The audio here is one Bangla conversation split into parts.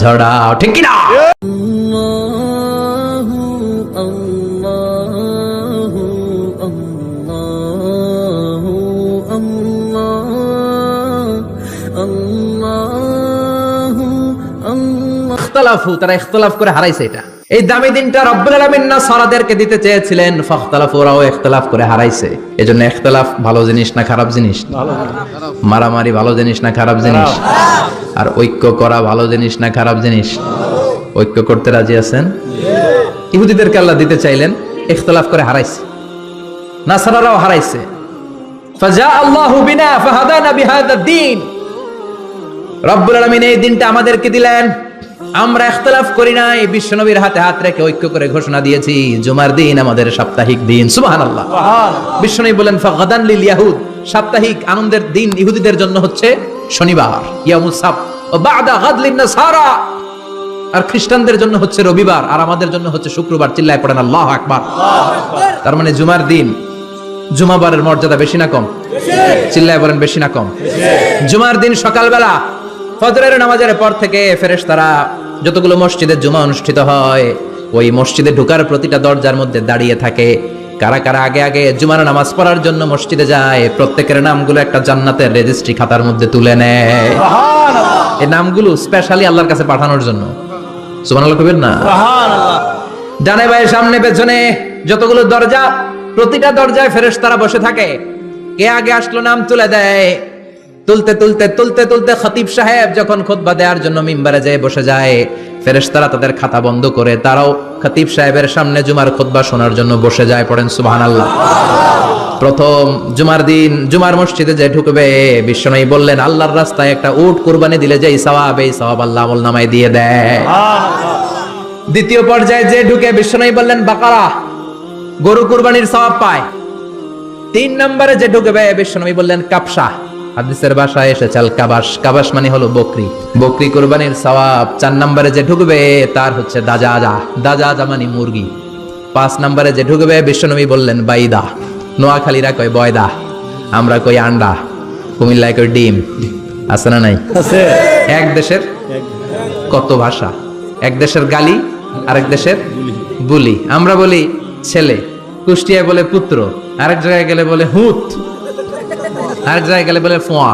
ঝড়াও, ঠিক কিনা? তারা ইখতিলাফ করে হারাইছে। এটা এই দামি দিনটা রব্বুল আলামিন নাসারাদেরকে দিতে চেয়েছিলেন, ফাখতালাফু, ওরাও ইখতিলাফ করে হারাইছে। এজন্য ইখতিলাফ ভালো জিনিস না খারাপ জিনিস? মারামারি ভালো জিনিস না খারাপ জিনিস? আর ঐক্য করা ভালো জিনিস না খারাপ জিনিস? ঐক্য করতে রাজি আছেন? ইহুদিদেরকে আল্লাহ দিতে চাইলেন, ইখতিলাফ করে হারাইছে। নাসারারাও হারাইছে। ফাজা আল্লাহু বিনা ফাহাদানা বিহাদা দ্বীন। রব্বুল আলামিন এই দিনটা আমাদেরকে দিলেন, আমরা ইখতিলাফ করি নাই, বিশ্বনবীর হাতে হাত রেখে ঐক্য করে ঘোষণা দিয়েছি জুমার দিন আমাদের সাপ্তাহিক দিন। সুবহানাল্লাহ। বিশ্বনবী বলেন ফাগাদান লিল ইয়াহুদ, সাপ্তাহিক আনন্দের দিন ইহুদিদের জন্য হচ্ছে শনিবার, ইয়ামুস সাbt, ও বাদা গাদ লিন নাসারা, আর খ্রিস্টানদের জন্য হচ্ছে রবিবার, আর আমাদের জন্য হচ্ছে শুক্রবার। চিল্লায় পড়েন আল্লাহু আকবার। তার মানে জুমার দিন, জুমাবারের মর্যাদা বেশি না কম? চিল্লায় বলেন বেশি না কম? জুমার দিন সকালবেলা ফজরের নামাজের পর থেকে ফেরেশতারা যতগুলো মসজিদে জুমা অনুষ্ঠিত হয়, ওই মসজিদে ঢোকার প্রতিটা দরজার মধ্যে দাঁড়িয়ে থাকে। কারা কারা আগে আগে জুমার নামাজ পড়ার জন্য মসজিদে যায়, প্রত্যেকের নামগুলো একটা জান্নাতের রেজিস্ট্রি খাতার মধ্যে তুলে নেয়। সুবহানাল্লাহ। এই নামগুলো স্পেশালি আল্লাহর কাছে পাঠানোর জন্য। সুবহানাল্লাহ কইবেন না? সুবহানাল্লাহ। ডানে বায়ে সামনে পেছনে যতগুলো দরজা, প্রতিটা দরজায় ফেরেশতারা বসে থাকে। কে আগে আসলো নাম তুলে দেয়। তুলতে তুলতে তুলতে তুলতে খতিব সাহেব যখন খুতবা দেওয়ার জন্য মিম্বারে যেয়ে বসে যায়, ফেরেশতারা তাদের খাতা বন্ধ করে তারাও খতিব সাহেবের সামনে জুমার খুতবা শোনার জন্য বসে যায়। পড়েন সুবহানাল্লাহ। প্রথম জুমার দিন জুমার মসজিদে যে ঢুকবে, বিশ্বনবী বললেন আল্লাহর রাস্তায় একটা উট কুরবানি দিলে যেই সওয়াব, এই সওয়াব আল্লাহ আমলনামায় দিয়ে দেয়। দ্বিতীয় পর্যায়ে যে ঢুকে, বিশ্বনবী বললেন বাকারা, গরু কুরবানির সওয়াব পায়। 3 নম্বরে যে ঢুকবে, বিশ্বনবী বললেন কাবশা, হাদিসের ভাষায় এসেছে আল কাবাস, কাবাস মানে হলো বকরি, বকরি কুরবানির সওয়াব। 4 নম্বরে যে ঢুকবে তার হচ্ছে দাজাজা, দাজাজা মানে মুরগি। 5 নম্বরে যে ঢুকবে, বিশ্বনবী বললেন বাইদা, নোয়াখালীরা কয় বয়দা, আমরা কই আন্ডা, কুমিল্লায় কই ডিম। আছে না নাই? আছে। এক দেশের কত ভাষা, এক দেশের গালি আরেক দেশের বুলি। আমরা বলি ছেলে, কুষ্টিয়ায় বলে পুত্র, আরেক জায়গায় গেলে বলে হুত, আরেক জায়গায় গেলে বলে ফোয়া।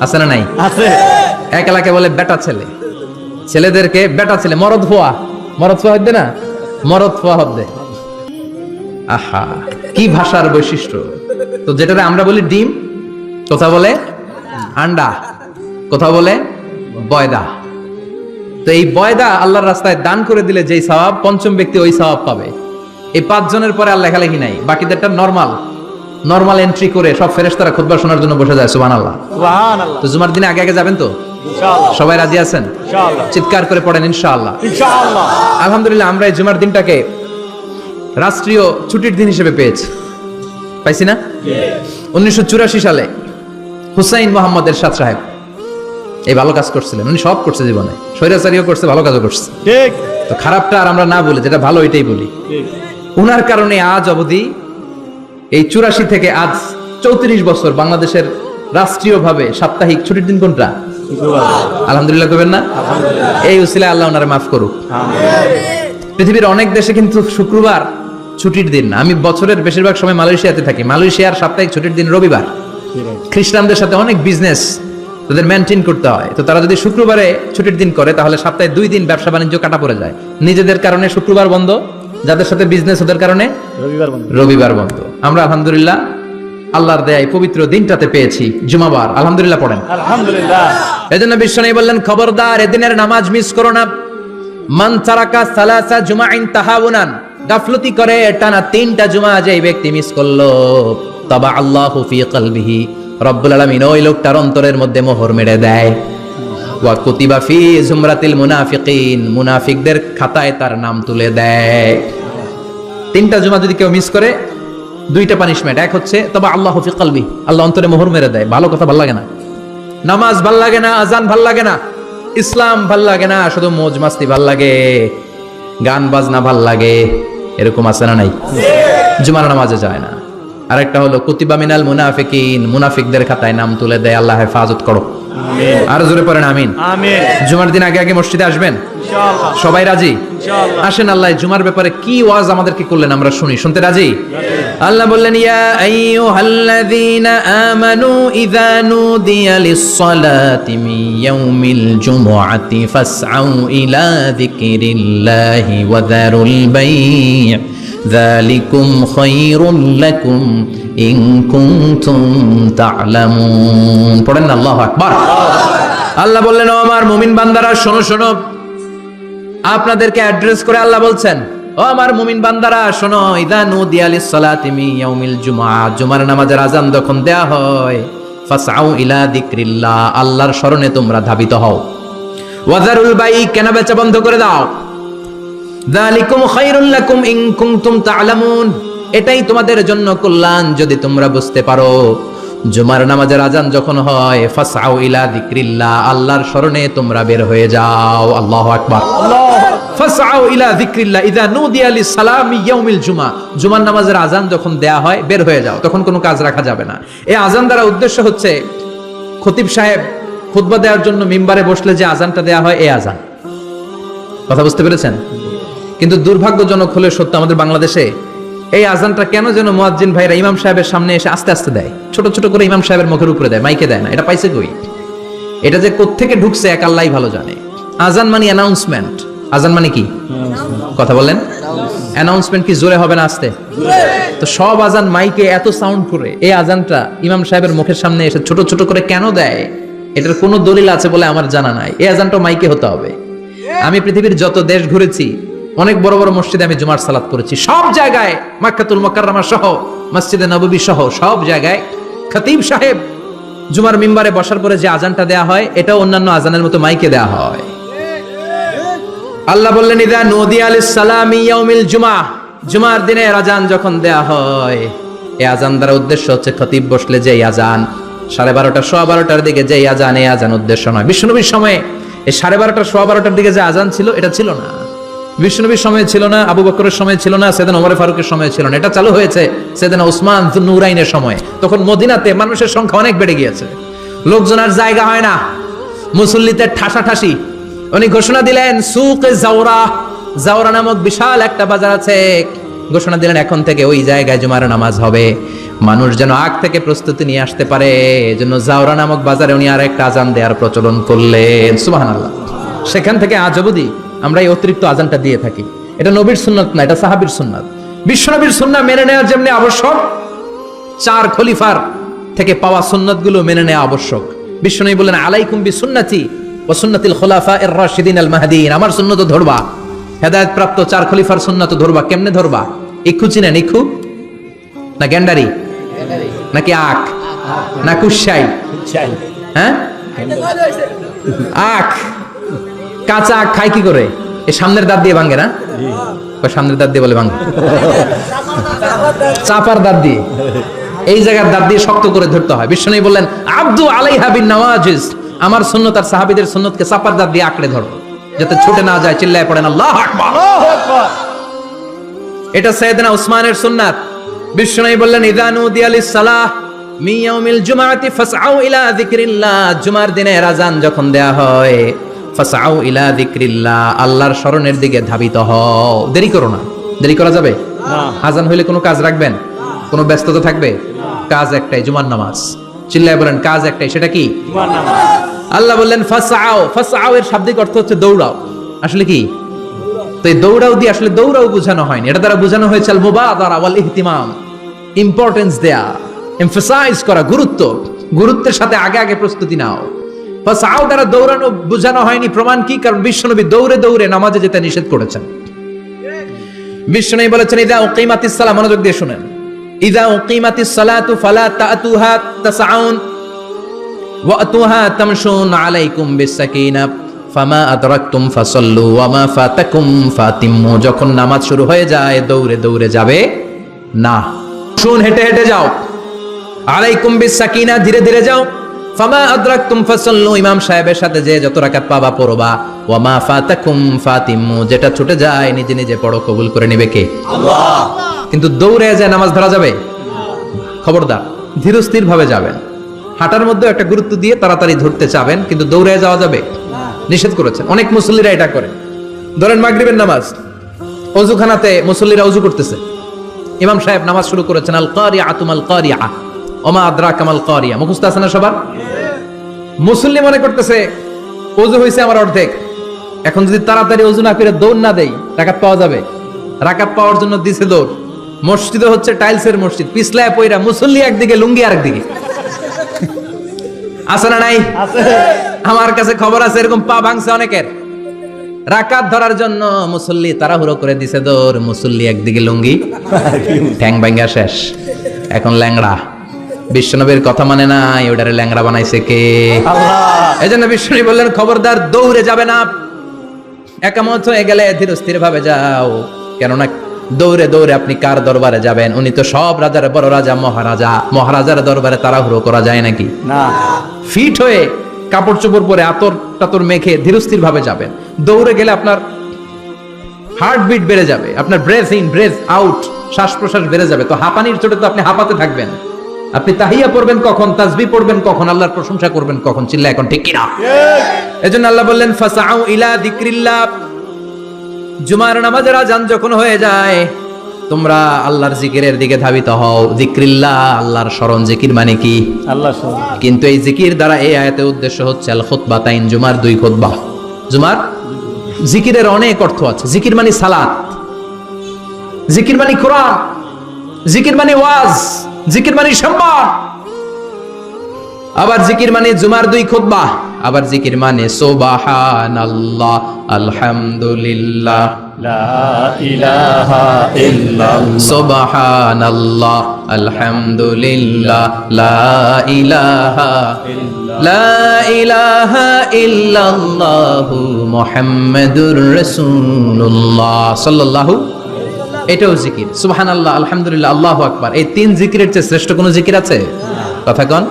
আছে না নাই? আছে। এক এলাকায় বলে বেটা ছেলে, ছেলেদেরকে বেটা ছেলে, মরদ ফোয়া, মরদ ফোয়া হচ্ছে না, মরদ ফোয়া হবে। আহা, কি ভাষার বৈশিষ্ট্য! তো যেটাতে আমরা বলি ডিম, কথা বলে আন্ডা, কথা বলে বয়দা। তো এই বয়দা আল্লাহর রাস্তায় দান করে দিলে যেই সওয়াব, পঞ্চম ব্যক্তি ওই সওয়াব পাবে। এই 5 জনের পরে আর লেখালেখি নাই, বাকিদেরটা নরমাল এন্ট্রি করে সব ফেরেশতারা খুতবা শোনার জন্য বসে যায়। সুবহানাল্লাহ। সুবহানাল্লাহ। তো জুমার দিনে আগে আগে যাবেন তো? ইনশাআল্লাহ। সবাই রাজি আছেন? ইনশাআল্লাহ। চিৎকার করে পড়েন ইনশাআল্লাহ। ইনশাআল্লাহ। আলহামদুলিল্লাহ, আমরা এই জুমার দিনটাকে রাষ্ট্রীয় ছুটির দিন হিসেবে পাইছি না? 1984 সালে হুসাইন মোহাম্মদ এরশাদ সাহেব এই ভালো কাজ করছিলেন। উনি সব করছে জীবনে, স্বৈরাচারীও করছে, ভালো কাজও করছে। ঠিক। তো খারাপটা আর আমরা না বলি, যেটা ভালো এটাই বলি। ঠিক। উনার কারণে আজ অবধি, এই 84 থেকে আজ 34 বছর বাংলাদেশের রাষ্ট্রীয়ভাবে সাপ্তাহিক ছুটির দিন কোনটা? আলহামদুলিল্লাহ কইবেন না? এই উসিলায় আল্লাহ ওনারে মাফ করুক। পৃথিবীর অনেক দেশে কিন্তু শুক্রবার ছুটির দিন না। আমি বছরের বেশিরভাগ সময় মালয়েশিয়াতে থাকি, মালয়েশিয়ার সাপ্তাহিক ছুটির দিন রবিবার। খ্রিস্টানদের সাথে অনেক বিজনেস তাদের মেনটেন করতে হয়, তো তারা যদি শুক্রবারে ছুটির দিন করে, তাহলে সপ্তাহে 2 দিন ব্যবসা বাণিজ্য কাটা পড়ে যায়। নিজেদের কারণে শুক্রবার বন্ধ, যাদের সাথে বিজনেস ওদের কারণে রবিবার বন্ধ। আমরা আলহামদুলিল্লাহ আল্লাহর দয়ায় পবিত্র দিনটাতে পেয়েছি জুমাবার। আলহামদুলিল্লাহ পড়েন আলহামদুলিল্লাহ। এজন্য বিশ্বনবী বললেন খবরদার এদিনের নামাজ মিস করো না। মান তারাকা সালাসা জুমাইন তাহাউনান, গাফলতি করে টানা 3টা জুমা যেই ব্যক্তি মিস করলো, তাবা আল্লাহু ফি কলবিহি, রব্বুল আলামিন ওই লোকটার অন্তরের মধ্যে মোহর মেরে দেয়। ওয়া কুতিবা ফি জুমরাতিল মুনাফিকিন, মুনাফিকদের খাতায় তার নাম তুলে দেয়। 3টা জুমা যদি কেউ মিস করে, 2টা পানিশমেন্ট। এক হচ্ছে তবে আল্লাহ ফি কলবি, আল্লাহ অন্তরে মোহর মেরে দেয়। ভালো কথা ভাল লাগে না, নামাজ ভাল লাগে না, আজান ভাল লাগে না, ইসলাম ভাল লাগে না, শুধু মौज মাস্তি ভাল লাগে, গান বাজনা ভাল লাগে, এরকম আছে না নাই? জুমার নামাজে যায় না। আরেকটা হলো কুতিবা মিনাল মুনাফিকিন, মুনাফিকদের খাতায় নাম তুলে দেয়। আল্লাহ হেফাজত করো। আরো জোরে পড়েন আমিন। আমিন। জুমার দিন আগে আগে মসজিদে আসবেন ইনশাআল্লাহ। সবাই রাজি? ইনশাআল্লাহ। আসেন আল্লাহ জুমার ব্যাপারে কি ওয়াজ আমাদেরকে করলেন আমরা শুনি, শুনতে রাজি? আল্লাহ বললেন ইয়া আইয়ুহাল্লাযীনা আমানু ইযা নুদিয়া লিস-সালাতি মিন ইয়াউমিল জুমুআতি ফাসআউ ইলা যিকরিল্লাহি ওয়া যারুল বাই' যালিকুম খায়রুল লাকুম ইন কুনতুম তা'লামুন। পড়েন না আল্লাহু আকবার। আল্লাহ বললেন ও আমার মুমিন বান্দারা শোনো শোনো, আপনাদেরকে অ্যাড্রেস করে আল্লাহ বলছেন ও আমার মুমিন বান্দারা শোনো, ইযা নুদিয়া লিস-সালাতি মিন ইয়াউমিল জুমআ, জুমার নামাজের আযান যখন দেয়া হয়, ফাসআউ ইলা যিকরিল্লাহ, আল্লাহর স্মরণে তোমরা ধাবিত হও। ওয়া যারুল বাই', কেনা বেচা বন্ধ করে দাও। যালিকুম খায়রুল লাকুম ইন কুনতুম তা'লামুন, এটাই তোমাদের জন্য কল্যাণ যদি তোমরা বুঝতে পারো। জুমার নামাজের আযান যখন হয়, ফাসআউ ইলা যিকরিল্লাহ, আল্লাহর স্মরণে তোমরা বের হয়ে যাও। আল্লাহু আকবার। ফাসআউ ইলা যিকরিল্লাহ ইযা নুদিয়া লিস-সালামি ইয়াউমিল জুমআ, জুমার নামাজের আযান যখন দেয়া হয় বের হয়ে যাও, তখন কোনো কাজ রাখা যাবে না। এই আযান দ্বারা উদ্দেশ্য হচ্ছে খতিব সাহেব খুতবা দেওয়ার জন্য মিম্বারে বসলে যে আযানটা দেয়া হয় এই আযান। কথা বুঝতে পেরেছেন? কিন্তু দুর্ভাগ্যজনক হলে সত্য, আমাদের বাংলাদেশে এই আযানটা কেন যেন মুয়াজ্জিন ভাইরা ইমাম সাহেবের সামনে এসে আস্তে আস্তে দেয়, ছোট ছোট করে ইমাম সাহেবের মুখের উপরে দেয়, মাইকে দেয় না। এটা পাইছে কই? এটা যে কোত্থেকে ঢুকছে এক আল্লাহই ভালো জানে। আযান মানে অ্যানাউন্সমেন্ট। আযান মানে কি? কথা বলেন। অ্যানাউন্সমেন্ট কি জোরে হবে না আস্তে? তো সব আযান মাইকে এত সাউন্ড করে, এই আযানটা ইমাম সাহেবের মুখের সামনে এসে ছোট ছোট করে কেন দেয়? এটার কোনো দলিল আছে বলে আমার জানা নাই। এই আযানটা মাইকে হতে হবে। আমি পৃথিবীর যত দেশ ঘুরেছি, অনেক বড় বড় মসজিদে আমি জুমার সালাত করেছি, সব জায়গায় মক্কাতুল মুকাররমা সহ মসজিদে নববী সহ সব জায়গায় খতিব সাহেব জুমার মিম্বারে বসার পরে যে আযানটা দেয়া হয়, এটা অন্যান্য আযানের মতো মাইকে দেয়া হয়। আল্লাহ বললেন ইযা নুদিয়া লিস-সালামি ইয়াউমিল জুমআ, জুমার দিনে আযান যখন দেয়া হয়, এই আযান দ্বারা উদ্দেশ্য হচ্ছে খতিব বসলে যে আযান 12:30 12:15 দিকে যে আযান, এই আযান উদ্দেশ্য নয়। বিশ্বনবীর সময়ে এই 12:30 12:15 দিকে যে আযান ছিল এটা ছিল না। বিশ্বনবীর সময় ছিল না, আবু বকরের সময় ছিল না, সাইয়েদনা ওমর ফারুকের সময় ছিল না। এটা চালু হয়েছে সাইয়েদনা উসমান যুন্নুরাইনের সময়। তখন মদিনাতে মানুষের সংখ্যা অনেক বেড়ে গিয়েছে, লোকজনের জায়গা হয় না, মুসল্লিতে ঠাসাঠাসি। উনি ঘোষণা দিলেন সুকে জাওরা, জাওরা নামক বিশাল একটা বাজার আছে, ঘোষণা দিলেন এখন থেকে ওই জায়গায় জুমার নামাজ হবে। মানুষ যেন আগ থেকে প্রস্তুতি নিয়ে আসতে পারে, এজন্য জাওরা নামক বাজারে উনি আর একটা আযান দেওয়ার প্রচলন করলেন। সুবহানাল্লাহ। সেখান থেকে আজ অবধি আমরা এই অতিরিক্ত আযানটা দিয়ে থাকি। এটা নবীর সুন্নাত না, এটা সাহাবীর সুন্নাত। বিশ্বনবীর সুন্নাহ মেনে নেওয়া যেমনি আবশ্যক, 4 খলিফার থেকে পাওয়া সুন্নাতগুলো মেনে নেওয়া আবশ্যক। বিশ্বনবী বলেন আলাইকুম বিসুন্নতি ওয়া সুন্নাতিল খুলাফায়ে রাশিদিন আল মাহদিয়িন, আমার সুন্নাত ধরবা, হেদায়েত প্রাপ্ত 4 খলিফার সুন্নাত ধরবা। কেমনে ধরবা? ইখু চিনেন? ইখু না গ্যান্ডারি নাকি আখ না কুশাই? হ্যাঁ, আখ। কাঁচা আখ খায় কি করে? এই সামনের দাঁত দিয়ে ভাঙে না? সামনের দাঁত দিয়ে বলে ভাঙে, চাপার দাঁত দিয়ে, এই জায়গার দাঁত দিয়ে শক্ত করে ধরতে হয়। বিশ্বনবী বললেন আব্দু আলাইহা বিন নওয়াজিজ, আমার সুন্নাত আর সাহাবীদের সুন্নাতকে চাপার দাঁত দিয়ে আঁকড়ে ধরো, যাতে ছুটে না যায়। চিল্লায় পড়েন আল্লাহু আকবার। এটা সাইয়েদনা উসমানের সুন্নাত। বিশ্বনবী বললেন ইযা নুদিয়া লিস-সালাহ মিন ইয়াউমিল জুমআতি ফাসআউ ইলা যিকরিল্লাহ, জুমার দিনে আযান যখন দেয়া হয়, ফাসআউ ইলা যিকরিল্লাহ, আল্লাহর স্মরণের দিকে ধাবিত হও। দেরি করো না। দেরি করা যাবে না। আযান হইলে কোনো কাজ রাখবেন? কোনো ব্যস্ততা থাকবে? কাজ একটাই, জুমার নামাজ। চিল্লায় বলেন কাজ একটাই, সেটা কি? জুমার নামাজ। আল্লাহ বললেন ফাসআউ, ফাসআউ এর শাব্দিক অর্থ হচ্ছে দৌড়াও। আসলে কি? তো এই দৌড়াও দিয়ে আসলে দৌড়াও বোঝানো হয়নি, এটা দ্বারা বোঝানো হয়েছে আল মুবাদারা ওয়াল ইহতিমাম, ইম্পর্টেন্স দেয়া, এমফাসাইজ করা, গুরুত্ব, গুরুত্বের সাথে আগে আগে প্রস্তুতি নাও। ফাসআউ দ্বারা দৌড়ানো বোঝানো হয়নি। প্রমাণ কি? কারণ বিশ্বনবী দৌড়ে দৌড়ে নামাজে যেতে নিষেধ করেছেন। বিশ্বনবী বলেছেন ইযা উকিমাতিস সালাহ, মনোযোগ দিয়ে শুনেন, ইযা উকিমাতিস সালাতু ফালা তাতুহা তাসআউন ওয়া আতুহা তামশুন আলাইকুম বিসাকিনা ফামা আদরাকতুম ফাসাল্লু ওয়া মা ফাতাকুম ফাতিম্মু, যখন নামাজ শুরু হয়ে যায় দৌড়ে দৌড়ে যাবে না, শুন হেঁটে হেঁটে যাও। আলাইকুম বিসাকিনা, ধীরে ধীরে যাও। ফামা আদরাকতুম ফাসাল্লু, ইমাম সাহেবের সাথে যে যত রাকাত পাবা পড়বা। ওয়া মা ফাতাকুম ফাতিম্মু, যেটা ছুটে যায় নিজে নিজে পড়ো, কবুল করে নেবে কে? আল্লাহ। কিন্তু দৌড়ে যায় নামাজ ধরা যাবে? খবরদার, ধীরস্থির ভাবে যাবেন, হাঁটার মধ্যে একটা গুরুত্ব দিয়ে তাড়াতাড়ি ধরতে চাবেন, কিন্তু দৌড়ে যাওয়া যাবে নিষেধ করেছেন। অনেক মুসল্লিরা এটা করে। ধরেন মাগরিবের নামাজ, ওযুখানাতে মুসল্লিরা ওযু করতেছে, ইমাম সাহেব নামাজ শুরু করেছেন, আল কারিআতু মাল কারিআ ওমা আদরাকা মাল কারিআ, মুখস্থ আছে না সবার? মুসল্লি মনে করতেছে ওযু হইছে আমার অর্ধেক, এখন যদি তাড়াতাড়ি ওযু না করে দৌড় না দেই রাকাত পাওয়া যাবে। রাকাত পাওয়ার জন্য দিছে দৌড়। মসজিদে হচ্ছে টাইলসের মসজিদ, পিছলায় পয়রা মুসল্লি একদিকে, লুঙ্গি আরেকদিকে। আছে না নাই? আমার কাছে খবর আছে এরকম পা ভাঙছে অনেকের। রাকাত ধরার জন্য মুসল্লি তাড়াহুড়ো করে দিছে দৌড়, মুসল্লি একদিকে লুঙ্গি, ঠ্যাং ভাঙা শেষ, এখন ল্যাংড়া। বিশ্বনবীর কথা মানে নাই, ওটারে ল্যাংড়া বানাইছে কে? আল্লাহ। এজন্য বিশ্বনবী বললেন খবরদার দৌড়ে যাবে না, একামত হয়ে গেলে ধীর স্থির ভাবে যাও, কেননা দৌড়ে দৌড়ে আপনি কার দরবারে যাবেন? উনি তো সব রাজার বড় রাজা, মহারাজা। মহারাজার দরবারে তাড়াহুড়ো করা যায় নাকি? না। ফিট হয়ে কাপড় চোপড় পরে আতর টাতর মেখে ধীরস্থির ভাবে যাবেন। দৌড়ে গেলে আপনার হার্টবিট বেড়ে যাবে, আপনার ব্রেথ ইন ব্রেথ আউট, শ্বাস প্রশ্বাস বেড়ে যাবে। তো হাঁপানির চোটে তো আপনি হাঁপাতে থাকবেন। আপনি তাহিয়া পড়বেন কখন, তাসবিহ পড়বেন কখন, আল্লাহর প্রশংসা করবেন কখন? চিল্লা এখন ঠিক কিনা? এজন্য আল্লাহ বললেন ফাসাউ ইলা যিকরিল্লাহ, জুমার নামাজের আযান যখন হয়ে যায় তোমরা আল্লাহর জিকিরের দিকে ধাবিত হও। যিকরিল্লাহ, আল্লাহর স্মরণ। জিকির মানে কি? আল্লাহর স্মরণ। কিন্তু এই জিকির দ্বারা এই আয়াতের উদ্দেশ্য হচ্ছে আল খুতবাতাইন, জুমার 2 খুতবা। জুমার জিকিরের অনেক অর্থ আছে। জিকির মানে সালাত, জিকির মানে কোরআন, জিকির মানে ওয়াজ, জিকির মানে সম্মান। আবার জিকির মানে জুমার 2 খুতবা। আবার জিকির মানে সুবহানাল্লাহ, আলহামদুলিল্লাহ, লা ইলাহা ইল্লাল্লাহ, সুবহানাল্লাহ, আলহামদুলিল্লাহ, লা ইলাহা ইল্লাল্লাহ, লা ইলাহা ইল্লাল্লাহ, মুহাম্মাদুর রাসূলুল্লাহ সাল্লাল্লাহু। এটাও জিকির। সুবহানাল্লাহ, আলহামদুলিল্লাহ, আল্লাহু আকবার। এই 3 জিকিরের চেয়ে শ্রেষ্ঠ কোন জিকির আছে? কথা কন।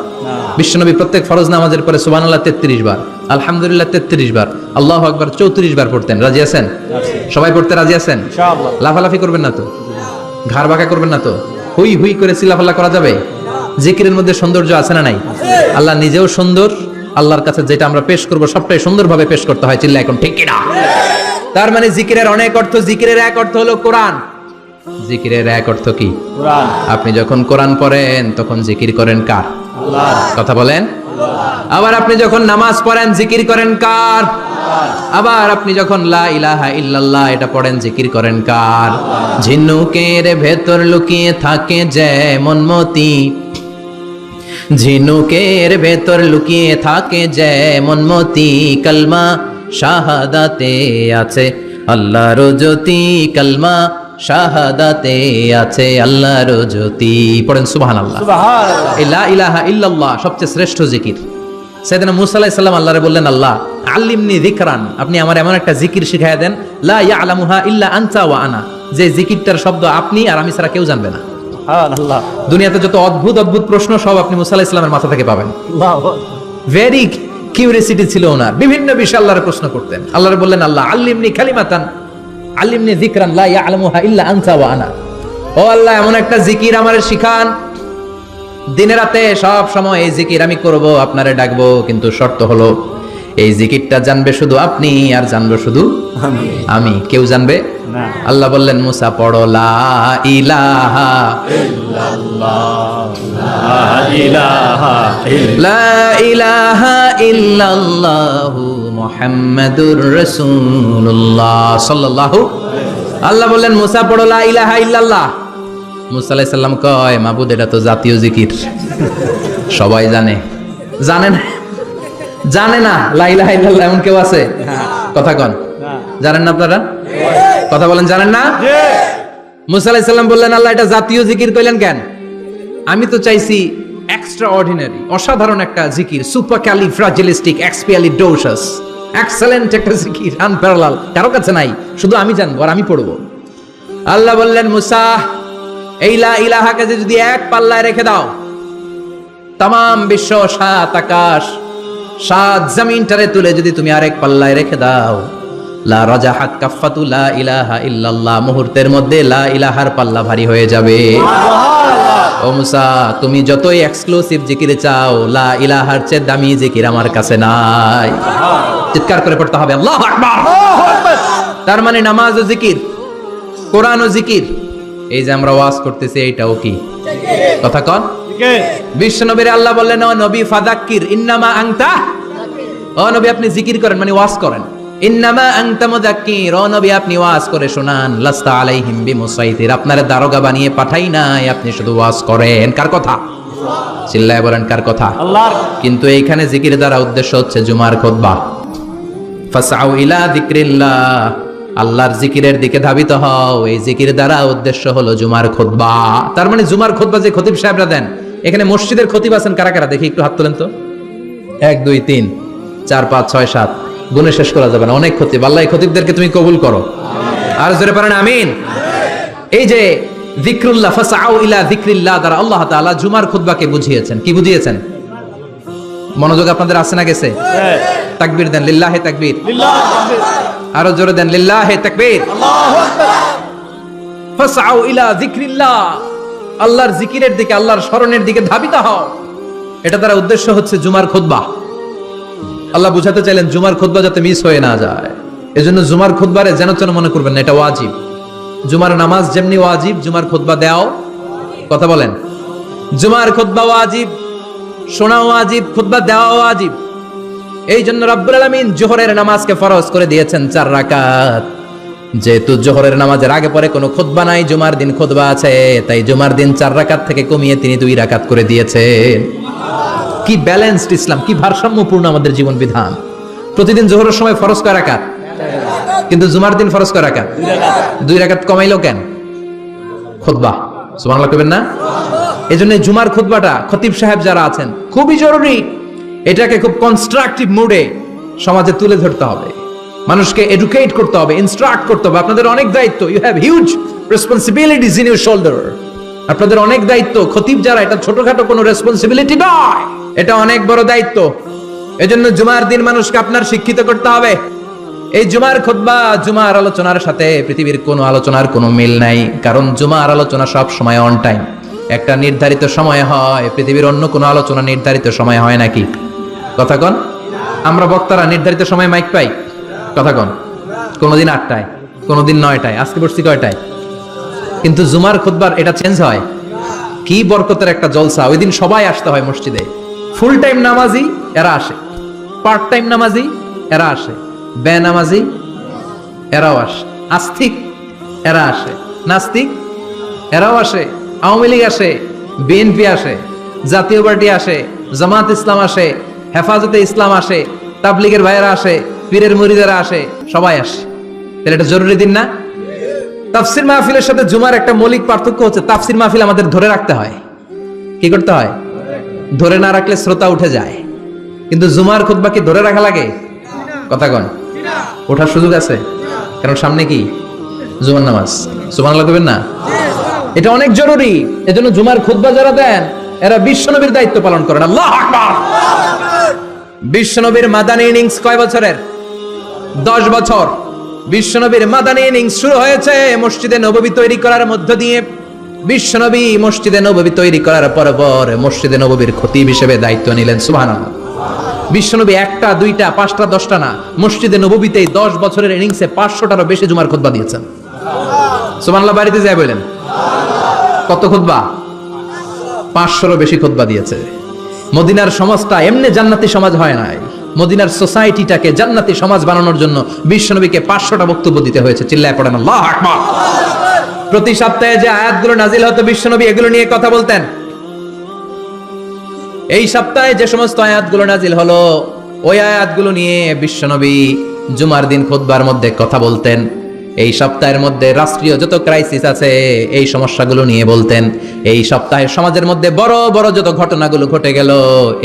বিশ্বনবী প্রত্যেক ফরজ নামাজের পরে সুবহানাল্লাহ 33 বার, আলহামদুলিল্লাহ 33 বার, আল্লাহু আকবার 34 বার পড়তেন। রাজি আছেন? সবাই পড়তে রাজি আছেন? ইনশাআল্লাহ। লাফালাফি করবেন না তো? ঘাড় বাঁকা করবেন না তো? হুই হুই করে চিল্লাফাল্লা করা যাবে? জিকিরের মধ্যে সৌন্দর্য আছে না নাই? আল্লাহ নিজেও সুন্দর। আল্লাহর কাছে যেটা আমরা পেশ করব সবটাই সুন্দরভাবে পেশ করতে হয়। চিল্লা এখন ঠিক কিনা? তার মানে জিকিরের অনেক অর্থ। জিকিরের এক অর্থ হলো কোরআন। জিকিরের এক অর্থ কি? কোরআন। আপনি যখন কোরআন পড়েন তখন জিকির করেন কার? আল্লাহ। কথা বলেন। আবার আপনি যখন নামাজ পড়েন জিকির করেন কার? আবার আপনি যখন লা ইলাহা ইল্লাল্লাহ এটা পড়েন জিকির করেন কার? ঝিনুকের ভেতর লুকিয়ে থাকে যেমন মতি, ঝিনুকের ভেতর লুকিয়ে থাকে যেমন মতি, কালমা শাহাদাতে আছে আল্লাহর জ্যোতি, কালমা শাহাদাতে আছে আল্লাহর জ্যোতি। পড়েন সুবহানাল্লাহ। সুবহানাল্লাহ। লা ইলাহা ইল্লাল্লাহ সবচেয়ে শ্রেষ্ঠ জিকির। সাইয়েদনা মুসা আলাইহিস সালাম আল্লাহরে বললেন, আল্লাহ আল্লিমনি যিকরান, আপনি আমার এমন একটা জিকির শিখায়া দেন, লা ইয়ালামুহা ইল্লা আনতা ওয়া আনা, যে জিকিরটার শব্দ আপনি আর আমি ছাড়া কেউ জানবে না। সুবহানাল্লাহ। দুনিয়াতে যত অদ্ভুত অদ্ভুত প্রশ্ন সব আপনি মুসা আলাইহিস সালামের মাথা থেকে পাবেন। আল্লাহু ভেরি কিউরিওসিটি ছিল ওনার, বিভিন্ন বিষয়ে আল্লাহর প্রশ্ন করতেন। আল্লাহরে বললেন, আল্লাহ আল্লিমনি কালিমাতান আল্লিমনি যিকরান লা ইয়ালামুহা ইল্লা আনতা ওয়া আনা, ও আল্লাহ এমন একটা জিকির আমারে শিখান, দিনে রাতে সব সময় এই জিকির আমি করব, আপনারে ডাকবো, কিন্তু শর্ত হলো এই জিকিরটা জানবে শুধু আপনি আর জানবো শুধু আমি, কেউ জানবে না। আল্লাহ বললেন, মুসা পড়ো লা ইলাহা ইল্লাল্লাহ, লা ইলাহা ইল্লাল্লাহ, মুহাম্মাদুর রাসূলুল্লাহ সাল্লাল্লাহু। আল্লাহ বললেন, মুসা পড়ো লা ইলাহা ইল্লাল্লাহ। মুসা আলাইহিস সালাম কয়, মাবুদ এটা তো জাতীয় জিকির, সবাই জানে। জানে না? জানে না লা ইলাহা ইল্লাল্লাহ এমন কেউ আছে? কথা কন। জানেন না আপনারা? কথা বলেন, জানেন না? মুসা আলাইহিস সালাম বললেন, আল্লাহ এটা জাতীয় জিকির কইলেন কেন? আমি তো চাইছি এক্সট্রা অর্ডিনারি, অসাধারণ একটা জিকির, সুপারক্যালিফ্রাজিলিস্টিক এক্সপিয়ালিডোসাস, এক্সেলেন্ট একটা জিকির, আনপ্যারালাল, কারো কাছে নাই, শুধু আমি জানবো আর আমি পড়বো। আল্লাহ বললেন, মুসা এই লা ইলাহাকে যদি এক পাল্লায় রেখে দাও, তামাম বিশ্ব, 7 আকাশ, 7 জমিনটারে তুলে যদি তুমি আরেক পাল্লায় রেখে দাও, লা রাজাহাত কাফাতু লা ইলাহা ইল্লাল্লাহ, মুহূর্তের মধ্যে লা ইলাহার পাল্লা ভারী হয়ে যাবে। সুবহানাল্লাহ। ও মুসা, তুমি যতই এক্সক্লুসিভ জিকির চাও, লা ইলাহার চেয়ে দামি জিকির আমার কাছে নাই। চিৎকার করে পড়তে হবে আল্লাহু আকবার। তার মানে নামাজ ও জিকির, কোরআন ও জিকির, এই যে আমরা ওয়াজ করতেছি এইটাও কি কথা কন? বিশ্ব নবীর আল্লাহ বললেন, ও নবী ফাযাক্কির ইন্নামা আনতা, ও নবী আপনি জিকির করেন মানে ওয়াজ করেন। ইন্নামা আনতা মুযাক্কির, ও নবী আপনি ওয়াজ করে শোনান। লাস্তা আলাইহিম বিমুসাইতির, আপনারে দারোগা বানিয়ে পাঠাই নাই, আপনি শুধু ওয়াজ করেন। কার কথা? চিল্লায় বলেন কার কথা? আল্লাহর। কিন্তু এইখানে জিকির দ্বারা উদ্দেশ্য হচ্ছে জুমার খুতবা। ফাসআউ ইলা যিকরিল্লাহ, আল্লাহর জিকিরের দিকে ধাবিত হও। এই জিকির দ্বারা উদ্দেশ্য হলো জুমার খুতবা। তার মানে জুমার খুতবা যে খতিব সাহেবরা দেন, এখানে মসজিদের খতিব আছেন কারা কারা দেখি একটু হাত তোলেন তো। 1 2 3 4 5 6 7, গুণে শেষ করা যাবে না, অনেক খতিব। আল্লাহ এই খতিবদেরকে তুমি কবুল করো। আর জোরে পড়েন আমিন। এই যে যিকরুল্লাহ, ফাসআউ ইলা যিকরিল্লাহ দ্বারা আল্লাহ তাআলা জুমার খুতবাকে বুঝিয়েছেন। কি বুঝিয়েছেন? মনোযোগ আপনাদের আছে না গেছে? তাকবীর দেন, লিল্লাহি তাকবীর, লিল্লাহি তাকবীর। আরো জোরে দেন, লিল্লাহি তাকবীর, আল্লাহু আকবার। ফাসআউ ইলা যিকরিল্লাহ, আল্লাহর জিকিরের দিকে, আল্লাহর স্মরণের দিকে ধাবিত হও। এটা দ্বারা উদ্দেশ্য হচ্ছে জুমার খুতবা। আল্লাহ বুঝাতে চাইলেন জুমার খুতবা যাতে মিস হয়ে না যায়। এজন্য জুমার খুতবারে যেন তেন মনে করবেন না, এটা ওয়াজিব। জুমার নামাজ যেমনি ওয়াজিব, জুমার খুতবা দেওয়াও, কথা বলেন, জুমার খুতবা ওয়াজিব, শোনা ওয়াজিব, খুতবা দেওয়া ওয়াজিব। এই জন্য রব্বুল আলামিন জোহরের নামাজকে ফরজ করে দিয়েছেন 4 রাকাত। যেহেতু জোহরের নামাজের আগে পরে কোনো খুতবা নাই, জুমার দিন খুতবা আছে, তাই জুমার দিন 4 রাকাত থেকে কমিয়ে তিনি 2 রাকাত করে দিয়েছেন। কি ব্যালেন্সড ইসলাম, কি ভারসাম্যপূর্ণ আমাদের জীবন বিধান। প্রতিদিন জোহরের সময় ফরজ কয় রাকাত, কিন্তু জুমার দিন ফরজ কয় রাকাত? 2 রাকাত কমাইলো কেন? খুতবা, সুবহানাল্লাহ কইবেন না? এজন্য জুমার খুতবাটা খতিব সাহেব যারা আছেন খুবই জরুরি। এটাকে খুব কনস্ট্রাকটিভ মুডে সমাজে তুলে ধরতে হবে, মানুষকে এডুকেট করতে হবে, ইনস্ট্রাক্ট করতে হবে। আপনাদের অনেক দায়িত্ব, you have huge responsibilities in your shoulder. আপনাদের অনেক দায়িত্ব। খতিব যারা, এটা ছোটখাটো কোনো রেসপন্সিবিলিটি নয়, এটা অনেক বড় দায়িত্ব। এজন্য জুমার দিন মানুষকে আপনার শিক্ষিত করতে হবে। এই জুমার খুতবা, জুমার আলোচনার সাথে পৃথিবীর কোনো আলোচনার কোনো মিল নাই, কারণ জুমার আলোচনা সব সময় অন টাইম, একটা নির্ধারিত সময় হয়। পৃথিবীর অন্য কোনো আলোচনা নির্ধারিত সময় হয় নাকি? কথা কন। আমরা বক্তারা নির্ধারিত সময় মাইক পাই, কথা কন। কোনোদিন 8টায়, কোনোদিন 9টায়, আজকে বসছি কয়টায়? কিন্তু জুমার খুতবার এটা চেঞ্জ হয়। কি বরকতের একটা জলসা! ওই দিন সবাই আসতে হয় মসজিদে। ফুল টাইম নামাজি এরা আসে, পার্ট টাইম নামাজি এরা আসে, বেনামাজি এরাও আসে, আস্তিক এরা আসে, নাস্তিক এরাও আসে, আওয়ামী লীগ আসে, বিএনপি আসে, জাতীয় পার্টি আসে, জামাত ইসলাম আসে, হেফাজতে ইসলাম আসে, তাবলীগের ভাইয়েরা আসে, পীরের মুরিদেরা আসে, সবাই আসে। তাহলে এটা জরুরি দিন না? তাফসির মাহফিলের সাথে জুমার একটা মৌলিক পার্থক্য হচ্ছে, তাফসির মাহফিল আমাদের ধরে রাখতে হয়। কি করতে হয়? ধরে না রাখলে শ্রোতা উঠে যায়। কিন্তু জুমার খুতবা কি ধরে রাখা লাগে? কথা কন। ওঠার সুযোগ আছে, কারণ সামনে কি জুমার নামাজ। সুবহানাল্লাহ কইবেন না? এটা অনেক জরুরি। এজন্য জুমার খুতবা যারা দেন এরা বিশ্বনবীর দায়িত্ব পালন করেন। আল্লাহু আকবার। বিশ্বনবীর মাদানী ইনিংস কয় বছরের? 10 বছর। বিশ্বনবীর মাদানী ইনিংস শুরু হয়েছে মসজিদে নববী তৈরি করার মধ্য দিয়ে। বিশ্বনবী মসজিদে নববী তৈরি করার পর মসজিদে নববীর খতিব হিসেবে দায়িত্ব নিলেন। সুবহানাল্লাহ। বিশ্বনবী 1টা 2টা 5টা 10টা না, মসজিদে নববীতে 10 বছরের ইনিংসে 500টারও বেশি জুমার খুতবা দিয়েছেন। সুবহানাল্লাহ। বাড়িতে যায় বলেন কত খুতবা? 500রও বেশি খুতবা দিয়েছে। মদিনার সমাজটা এমনি জান্নাতি সমাজ হয় নাই। মদিনার সোসাইটিটাকে জান্নাতি সমাজ বানানোর জন্য বিশ্বনবীকে 500টা বক্তব্য দিতে হয়েছে। চিল্লায় পড়েন আল্লাহু আকবার। প্রতি সপ্তাহে যে আয়াতগুলো নাজিল হতো বিশ্বনবী এগুলো নিয়ে কথা বলতেন। এই সপ্তাহে যে সমস্ত আয়াতগুলো নাজিল হলো ওই আয়াতগুলো নিয়ে বিশ্বনবী জুমার দিন খুতবার মধ্যে কথা বলতেন। এই সপ্তাহের মধ্যে রাষ্ট্রীয় যত ক্রাইসিস আছে এই সমস্যাগুলো নিয়ে বলতেন। এই সপ্তাহে সমাজের মধ্যে বড় বড় যত ঘটনাগুলো ঘটে গেল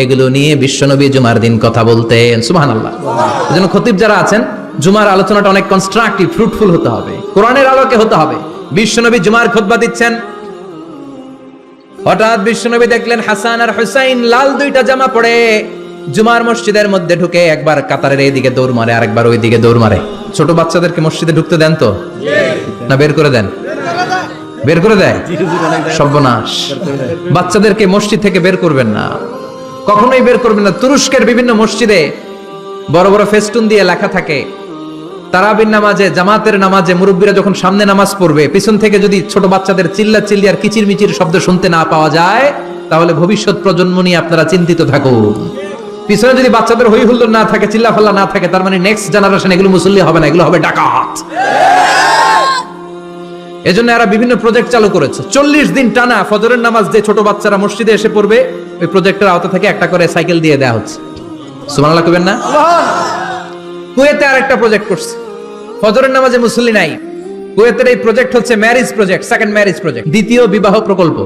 এগুলো নিয়ে বিশ্বনবী জুমার দিন কথা বলতেন। সুবহানাল্লাহ। এজন্য খতিব যারা আছেন জুমার আলোচনাটা অনেক কনস্ট্রাকটিভ, ফ্রুটফুল হতে হবে, কোরআনের আলোকে হতে হবে। বিশ্বনবী জুমার খুতবা দিচ্ছেন, হঠাৎ বিশ্বনবী দেখলেন হাসান আর হুসাইন লাল 2টা জামা পরে জুমার মসজিদের মধ্যে ঢুকে একবার কাতারের এইদিকে দৌড় মারে, আরেকবার ওইদিকে দৌড় মারে। ছোট বাচ্চাদেরকে মসজিদে ঢুকতে দেন তো না বের করে দেন? বের করে দেয়, সর্বনাশ। বাচ্চাদেরকে মসজিদ থেকে বের করবেন না, কখনোই বের করবেন না। তুরস্কের বিভিন্ন মসজিদে বড় বড় ফেস্টুন দিয়ে লেখা থাকে, তারাবির নামাজে, জামাতের নামাজে মুরব্বীরা যখন সামনে নামাজ পড়বে, পিছন থেকে যদি ছোট বাচ্চাদের চিল্লা চিল্লি আর কিচির মিচির শব্দ শুনতে না পাওয়া যায়, তাহলে ভবিষ্যৎ প্রজন্ম নিয়ে আপনারা চিন্তিত থাকুন। পিছনে যদি বাচ্চাদের হই হুল্লোড় না থাকে, চিল্লাফাল্লা না থাকে, তার মানে নেক্সট জেনারেশন এগুলো মুসল্লি হবে না, এগুলো হবে ডাকাত। এজন্য এরা বিভিন্ন প্রজেক্ট চালু করেছে। 40 দিন টানা ফজরের নামাজ যে ছোট বাচ্চারা মসজিদে এসে পড়বে, ওই প্রজেক্টের আওতা থেকে একটা করে সাইকেল দিয়ে দেওয়া হচ্ছে। সুবহানাল্লাহ কইবেন না? কুয়েতে আরেকটা প্রজেক্ট করছে, ফজরের নামাজে মুসল্লি নাই। কুয়েতের এই প্রজেক্ট হচ্ছে marriage project, second marriage project, দ্বিতীয় বিবাহ প্রকল্প।